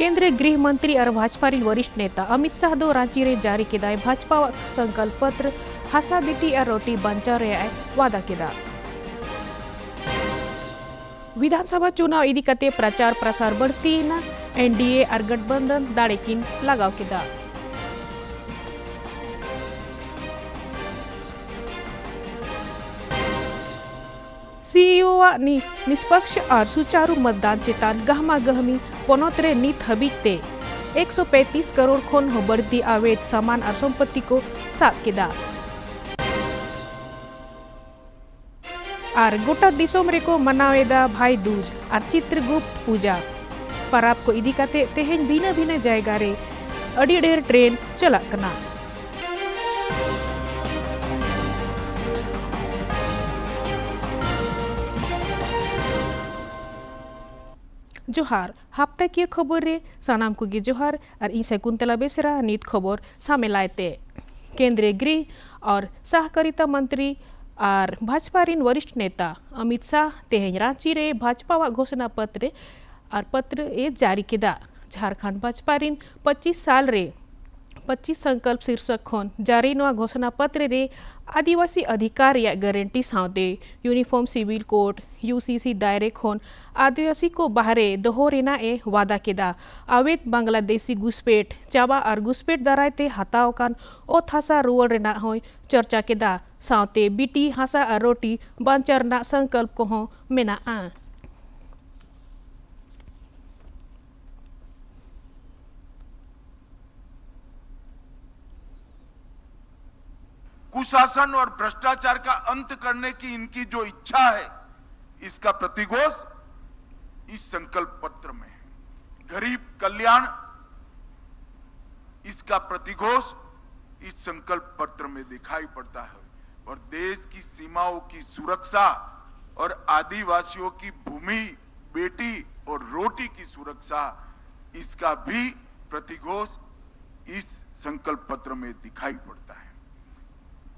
केंद्रीय गृह मंत्री और भाजपा वरिष्ठ नेता अमित शाह दो रांची रे जारी किया भाजपा संकल्प पत्र हासा बेटी और रोटी बंचा रे वादा किया। विधानसभा चुनाव इदी कते प्रचार प्रसार बढ़ती ना एनडीए और गठबंधन दाड़े किन लगाव किया। सीईओ निष्पक्ष और सुचारू मतदान चेतान गहमा गहमी पोनोतरे नीत हबीते 135 करोड़ खन हो बढ़ती अवैध सामान और संपत्ति को साफ किया। और गोटा दिसोम रे को मनावेदा भाई दूज और चित्रगुप्त पूजा परब को इदी काते तेहेन भिन्न भिन्न जायगा रे अड़ी ढेर ट्रेन चला कना। जोहार हफ्ता की खबर रे सानाम को जोहार और इन शकुंतला बेसरा नीत खबर सामे लायते। केंद्रीय गृह और सहकारिता मंत्री और भाजपा रिन वरिष्ठ नेता अमित शाह तेहेन रांची रे भाजपा घोषणा पत्र जारी किया। झारखंड भाजपा रिन 25 साल रे 25 संकल्प शीर्षक खन जारी नवा घोषणा पत्र रे आदिवासी अधिकार या गारंटी सावते यूनिफॉर्म सिविल कोड यूसीसी दायरे खन आदिवासी को बाहरे दोहरेना वादा किया। अवैध बांग्लादेशी घुसपेट चाबा और घुसपेट दारायते हताव कान ओ थासा रुआल रेना होय चर्चा किया। सावते बीटी हासा और रोटी बांचर ना संकल्प को हो मेना कुशासन और भ्रष्टाचार का अंत करने की इनकी जो इच्छा है, इसका प्रतिघोष इस संकल्प पत्र में है। गरीब कल्याण, इसका प्रतिघोष इस संकल्प पत्र में दिखाई पड़ता है। और देश की सीमाओं की सुरक्षा और आदिवासियों की भूमि, बेटी और रोटी की सुरक्षा, इसका भी प्रतिघोष इस संकल्प पत्र में दिखाई पड़ता है।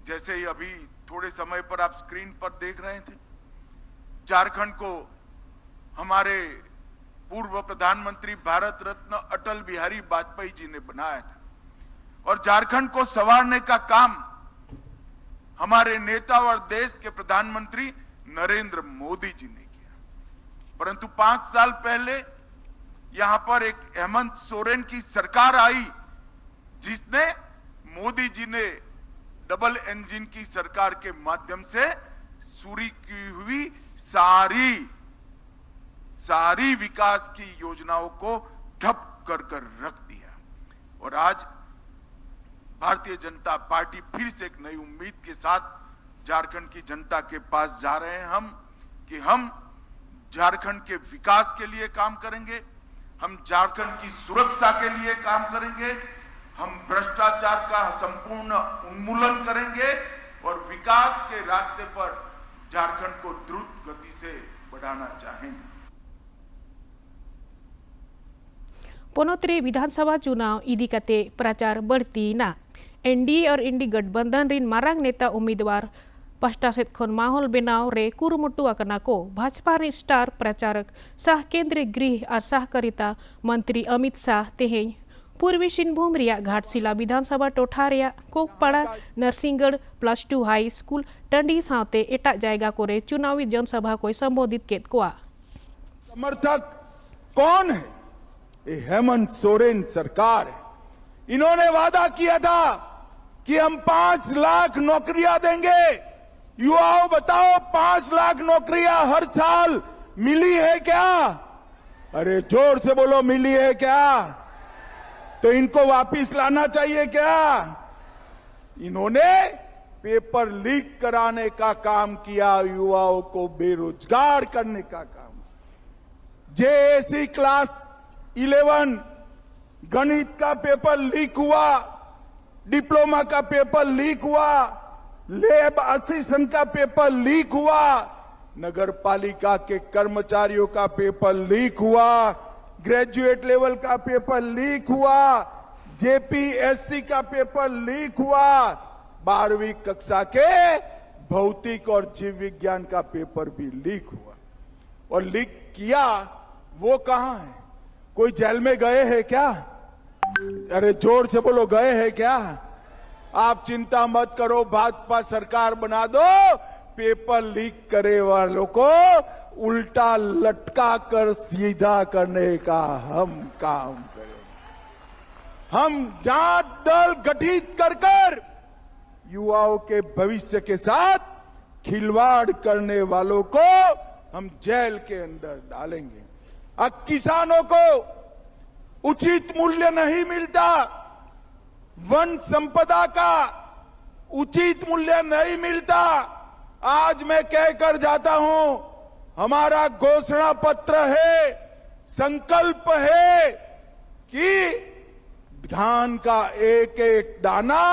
जैसे ही अभी थोड़े समय पर आप स्क्रीन पर देख रहे थे, झारखंड को हमारे पूर्व प्रधानमंत्री भारत रत्न अटल बिहारी वाजपेयी जी ने बनाया था और झारखंड को संवारने का काम हमारे नेता और देश के प्रधानमंत्री नरेंद्र मोदी जी ने किया। परंतु 5 साल पहले यहां पर एक हेमंत सोरेन की सरकार आई, जिसने मोदी जी ने डबल इंजन की सरकार के माध्यम से शुरू की हुई सारी विकास की योजनाओं को ठप कर रख दिया। और आज भारतीय जनता पार्टी फिर से एक नई उम्मीद के साथ झारखंड की जनता के पास जा रहे हैं कि हम झारखंड के विकास के लिए काम करेंगे, हम झारखंड की सुरक्षा के लिए काम करेंगे, हम भ्रष्टाचार का संपूर्ण उन्मूलन करेंगे और विकास के रास्ते पर झारखंड को द्रुत गति से बढ़ाना चाहेंगे। पोनोतरे विधानसभा चुनाव इदी कते प्रचार बढ़ती ना एनडीए और इंडी गठबंधन रिन मारांग नेता उम्मीदवार पास्टा सेत खन माहौल बेनाव रे कुरुमुटु आकना को भाजपा रिन स्टार प्रचारक सह केंद्रीय गृह और सहकारिता मंत्री अमित शाह तेहें पूर्वी सिंहभूम रिया घाटशिला विधानसभा टोठा रिया कोकपाड़ा नरसिंहगढ़ +2 हाई स्कूल टंडी सावते एटा जायगा कोरे चुनावी जनसभा को संबोधित केत कोआ। समर्थक कौन है? ये हेमंत सोरेन सरकार है। इन्होंने वादा किया था कि हम 5 लाख नौकरियां देंगे। युवाओं बताओ, 5 लाख नौकरियां हर साल मिली है क्या? अरे जोर से बोलो, मिली है क्या? तो इनको वापिस लाना चाहिए क्या? इन्होंने पेपर लीक कराने का काम किया, युवाओं को बेरोजगार करने का काम। जेएससी क्लास 11 गणित का पेपर लीक हुआ, डिप्लोमा का पेपर लीक हुआ, लैब असिस्टेंट का पेपर लीक हुआ, नगर पालिका के कर्मचारियों का पेपर लीक हुआ, ग्रेजुएट लेवल का पेपर लीक हुआ, जेपीएससी का पेपर लीक हुआ, 12वीं कक्षा के भौतिक और जीव विज्ञान का पेपर भी लीक हुआ। और लीक किया वो कहां है? कोई जेल में गए हैं क्या? अरे जोर से बोलो, गए हैं क्या? आप चिंता मत करो, भाजपा सरकार बना दो, पेपर लीक करे वालों को उल्टा लटका कर सीधा करने का हम काम करेंगे। हम जांच दल गठित कर युवाओं के भविष्य के साथ खिलवाड़ करने वालों को हम जेल के अंदर डालेंगे। अब किसानों को उचित मूल्य नहीं मिलता, वन संपदा का उचित मूल्य नहीं मिलता। आज मैं कहकर जाता हूं, हमारा घोषणा पत्र है, संकल्प है कि धान का एक एक दाना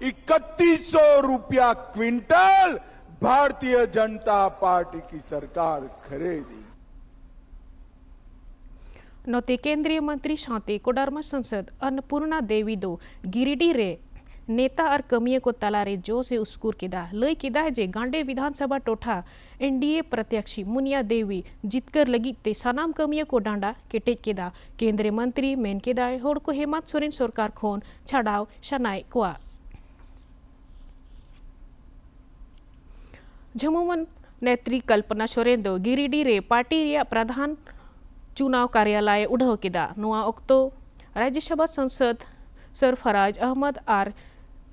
3100 रुपया क्विंटल भारतीय जनता पार्टी की सरकार खरीदी। नोते केंद्रीय मंत्री साथे कोडरमा संसद अन्नपूर्णा देवी दो गिरिडीह रे नेता और कमियों को तलारे जो से उस्कुर किदा लय किदा है जे गांडे विधानसभा टोठा एनडीए प्रत्याशी मुनिया देवी जीतकर लगी ते सनाम कमियों को डांडा केटेज किदा केंद्रीय मंत्री मेन किदा होड़ को हेमंत सोरेन सरकार खोन छाड़ाव शनाय कोआ झमुमन नेत्री कल्पना सोरेन दो गिरिडीह रे पार्टी रिया प्रधान चुनाव कार्यालय उड़ाव किदा नुआ ओक्तो राज्यसभा सांसद सरफराज अहमद और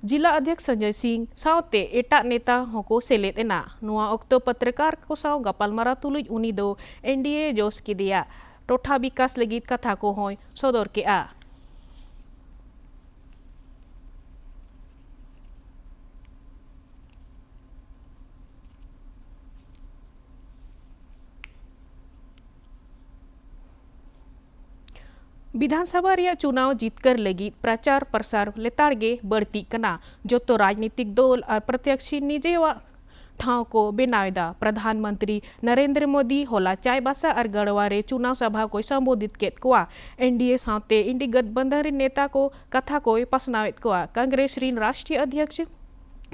जिला अध्यक्ष संजय सिंह सावते एटा नेता होको सेलेद एना नुआ ओक्तो पत्रकार को साव गपालमारा तुलुज उनी दो एनडीए जोश किदिया टोठा विकास लगित कथा को होय सदर के आ विधानसभा रिया चुनाव जीतकर लगी प्रचार प्रसार लेताड़गे बढ़ती कना जो तो राजनीतिक दल और प्रत्याशी निजेवा ठाव को बेनावेदा प्रधानमंत्री नरेंद्र मोदी होला चायबासा और गढ़वारे चुनाव सभा को संबोधित केत कोआ एनडीए साथे इंडी गठबंधन नेता को कथा को पसनावेत कोआ कांग्रेस रीन राष्ट्रीय अध्यक्ष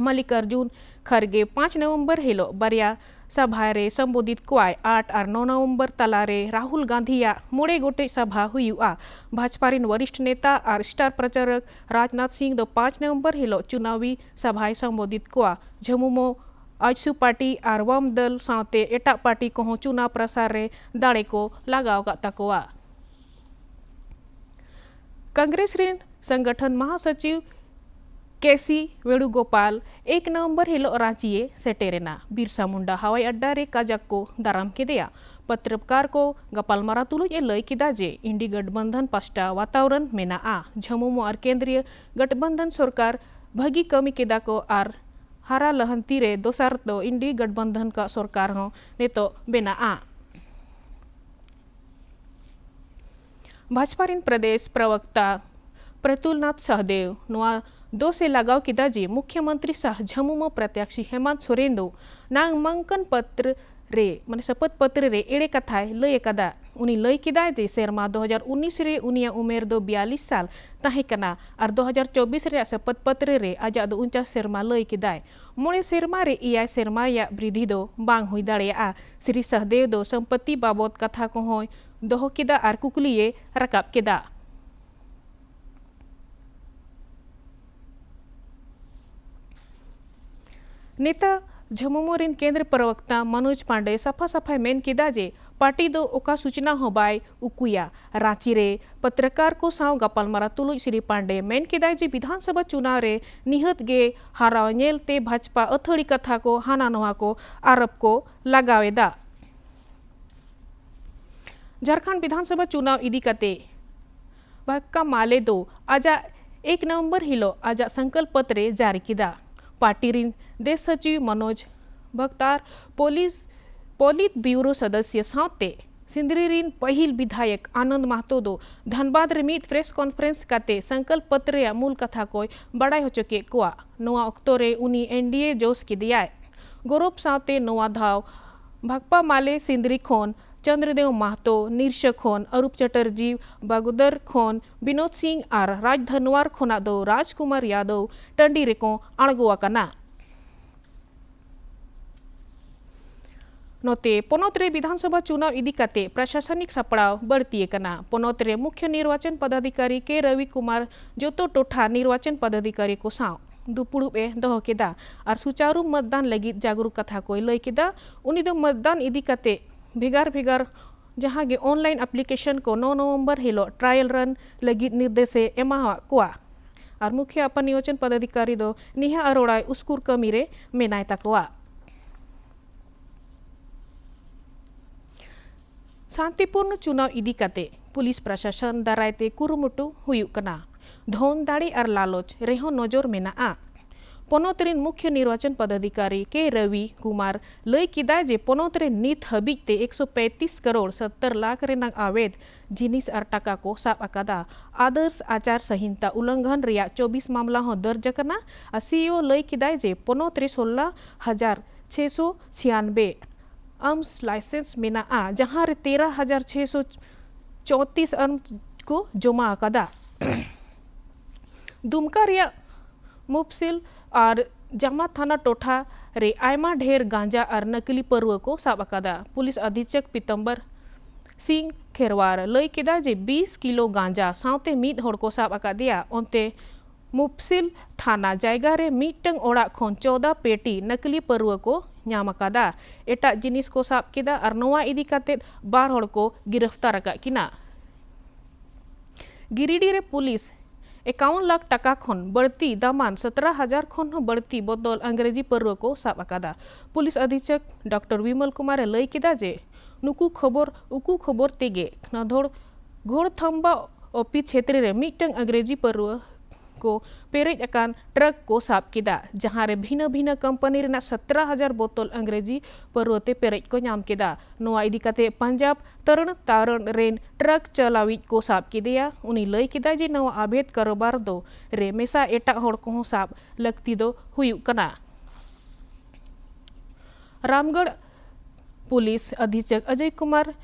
मल्लिकार्जुन खड़गे 5 नवंबर हेलो बरिया सभा रे संबोधित कोआय 8 और 9 नवंबर तलारे राहुल गांधीया मोड़े गोटे सभा हुआ भाजपा रिन वरिष्ठ नेता और स्टार प्रचारक राजनाथ सिंह दो 5 नवंबर हेलो चुनावी सभा संबोधित कोआ झमुमो आजसू पार्टी और वाम दल साथे एटा पार्टी को चुनाव प्रसार रे दाड़े को लगाव का तकोआ कांग्रेस रिन संगठन महासचिव केसी वेणुगोपाल 1 नवंबर हेलो रांची सेटेरेना बिरसा मुंडा हवाई अड्डा रे काजक को दाराम किदेया पत्रकार को गपालमारा तुलुज लय किदा जे इंडी गठबंधन पास्टा वातावरण मेना आ झमुमो और केंद्रीय गठबंधन सरकार भगी कमी किदा को और हारा लहंती रे दोसार तो इंडी गठबंधन का सरकार हो नेतो बेना आ भाजपा रिन प्रदेश प्रवक्ता प्रतुलनाथ सहदेव नुआ 2 से लगाव किदा जे मुख्यमंत्री शाह झमुमो प्रत्याशी हेमंत सोरेन दो नामांकन पत्र रे माने शपथ पत्र रे एड़े कथाय लय कदा उनी लय किदा जे सेरमा 2019 रे उनिया उमेर दो 42 साल ताहे कना और 2024 रे शपथ पत्र रे आजा दो 49 सेरमा लय किदाय मोड़े सेरमा रे इया सेरमा या वृद्धि दो बांग हुई दाड़ेया श्री सहदेव दो संपत्ति बाबत कथा को होय दोहो किदा और कुकुलिये रकाब किदा नेता झमुमोरिन केंद्र प्रवक्ता मनोज पांडे सफा सफाई मेन किदा जे पार्टी दो ओका सूचना हो बाय उकुया रांची रे पत्रकार को साव गपालमारा तुलुज श्री पांडे मेन किदा जे विधानसभा चुनाव रे निहत गे हाराव नेलते भाजपा अथड़ी कथा को हाना नोहा को आरोप को लगावेदा झारखंड विधानसभा चुनाव इदी कते भक्का माले दो आजा 1 नवंबर हिलो आजा संकल्प पत्र जारी किदा पार्टी रिन देश सचिव मनोज भक्तार पोलित ब्यूरो सदस्य साथे सिंदरी रिन पहिल विधायक आनंद महतो दो धनबाद रे मीत प्रेस कॉन्फ्रेंस काते संकल्प पत्र या मूल कथा को बड़ाई हो चुके कोआ नोआ अक्तो रे उनी एनडीए जोश की दिया गौरव साथे नोआ धाव भक्पा माले सिंदरी खोन चंद्रदेव महतो नीरश खोन अरूप चटर्जी बागुदर खोन विनोद सिंह और राजधनवार खोना दो राजकुमार यादव टंडी रेको अणगुआ कना नोते पोनोत रे विधानसभा चुनाव इदी काते प्रशासनिक सपड़ाव बढ़ती कना। पोनोत रे मुख्य निर्वाचन पदाधिकारी के रवि कुमार जोतो टोठा निर्वाचन पदाधिकारी को साव दुपुड़ुब दहो केदा और सुचारू मतदान लगी जागरूक कथा को लय केदा। उनी दो मतदान इदी काते भेगार भेगार जहाँ गे ऑनलाइन एप्लीकेशन को 9 नवंबर हिलो ट्रायल रन लगी निर्देशे एमा कोआ और मुख्य अपन निर्वाचन पदाधिकारी दो निहा अरोड़ा उस्कुर कमी रे मेनाय तकवा। शांतिपूर्ण चुनाव इदी काते पुलिस प्रशासन दारायते कुरुमुटु हुयुक कना। धन दाड़ी और लालच रेहो नजर मेना। पोनोत रेन मुख्य निर्वाचन पदाधिकारी के रवि कुमार लय किदा जे पोनोत रे नित हबीते 135 करोड़ 70 लाख रेनाग आवेद जिनिस और टाका को साब अकादा। आदर्श आचार संहिता उल्लंघन रिया 24 मामला हो दर्ज करना। सीईओ लय किदा जे पोनोत रे 16,696 आर्म्स लाइसेंस मेना जहाँ रे 13,634 आर्म्स को जमा अकादा। दुमका रिया मुफसिल और जामा थाना टोठा रे आयमा ढेर गांजा और नकली पर्व को साब अकादा। पुलिस अधीक्षक पीतम्बर सिंह खेरवार लय केदा जे 20 किलो गांजा सावते मीद होड़ को साब अकादिया। ओंते मुफसिल थाना जायगा रे मीटंग ओड़ा खोन 14 पेटी नकली पर्व को ᱧᱟᱢ अकादा। एटा जिनिस को साब केदा और नोवा इदी काते 12 होड़ को गिरफ्तार अका किना। गिरिडीह रे पुलिस 51 लाख टाका खन बढ़ती दामान 17,000 खन बढ़ती बोतल अंग्रेजी पर्व को साब अकादा। पुलिस अधीक्षक डॉक्टर विमल कुमार लय केदा जे नुकु खबर तेगे नधोड़ घोड़थंबा ओपी क्षेत्र रे मीटंग अंग्रेजी पर्व को पेरेज अकान ट्रक को साब केदा जहाँ रे भिन्न भिन्न कंपनी रेना 17,000 बोतल अंग्रेजी पर्वते पेरेज को नाम केदा। नोआ इदी काते पंजाब तारण रेन ट्रक चलाविज को साब केदिया। उनी लय केदा जे नवा अवैध कारोबार दो रे मेसा एटा होड़ को साब लक्ति दो हुयुक कना। रामगढ़ पुलिस अधीक्षक अजय कुमार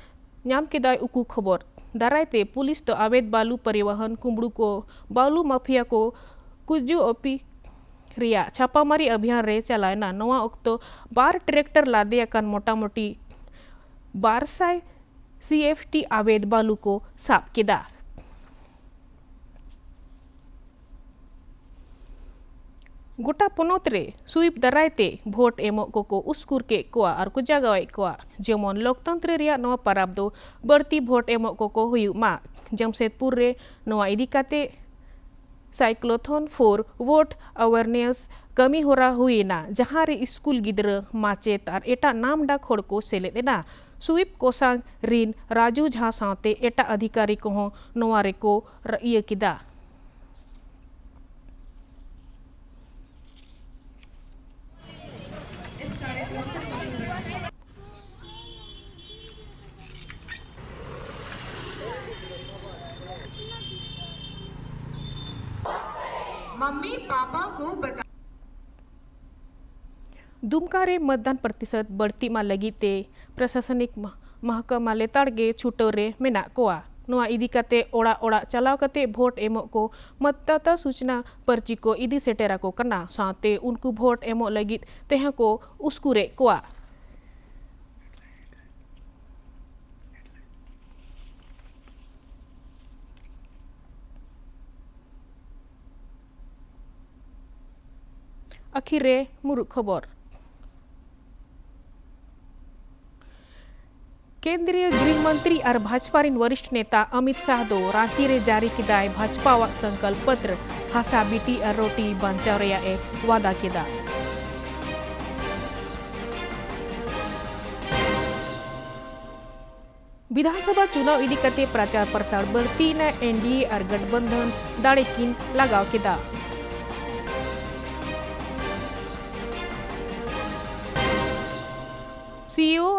नाम केदा उकू खबर दारायते पुलिस तो अवैध बालू परिवहन कुंबड़ू को बालू माफिया को कुजू ओपी रिया छापामारी अभियान रे चलायना। नवा ओक्तो 12 ट्रैक्टर लादे अकान मोटा मोटी 1200 CFT अवैध बालू को साब केदा। गोटा पोनोत रे सुइप दारायते भोट एमो को उस्कुर के कोआ और को जागावे कोआ जेमन लोकतंत्र रिया नवा पाराब दो बढ़ती भोट एमो को हुयु मा। जमशेदपुर रे नवा इदी काते साइक्लोथन फॉर वोट अवेयरनेस कमी होरा हुईना जहाँ रे स्कूल गिद्र माचेत और एटा नाम डाक होड़ को सेलेदेना। सुइप कोसांग रिन राजू झा सावते एटा अधिकारी को नवा रे को इय किदा। मम्मी पापा को बता। दुमका रे मतदान प्रतिशत बढ़ती मा लगी ते प्रशासनिक महकमा लेताड़ गे छुटो रे मेना कोआ। नोआ इदी काते ओड़ा ओड़ा चलाव काते भोट एमो को मतदाता सूचना पर्ची को इदी सेटेरा को कना साथे उनको भोट एमो लगी तेहा को उस्कुरे कोआ। अखिरे मुरुक खबर। केंद्रीय गृह मंत्री और भाजपा रिन वरिष्ठ नेता अमित शाह दो रांची रे जारी किदाय भाजपा वा संकल्प पत्र हासा बीटी और रोटी बंचाव रेया ए वादा किदा। विधानसभा चुनाव इदी कते प्रचार प्रसार बढ़ती न एनडीए और गठबंधन दाड़े किन लगाव किदा। सीईओ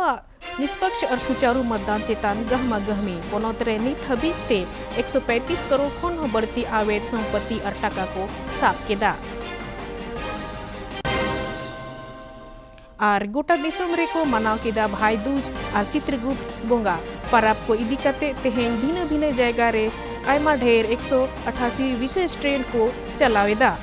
निष्पक्ष और सुचारू मतदान चेतान गहमा गहमी पोनोत रे नित हबीब ते 135 करोड़ खन बढ़ती अवैध संपत्ति और टाका को साब केदा। और गोटा दिसम रे को मनाव केदा भाई दूज और चित्रगुप्त बोंगा परब को इदी कते तेहेन भिन्न भिन्न जायगा रे आयमा ढेर 188 विशेष ट्रेन को चलावेदा।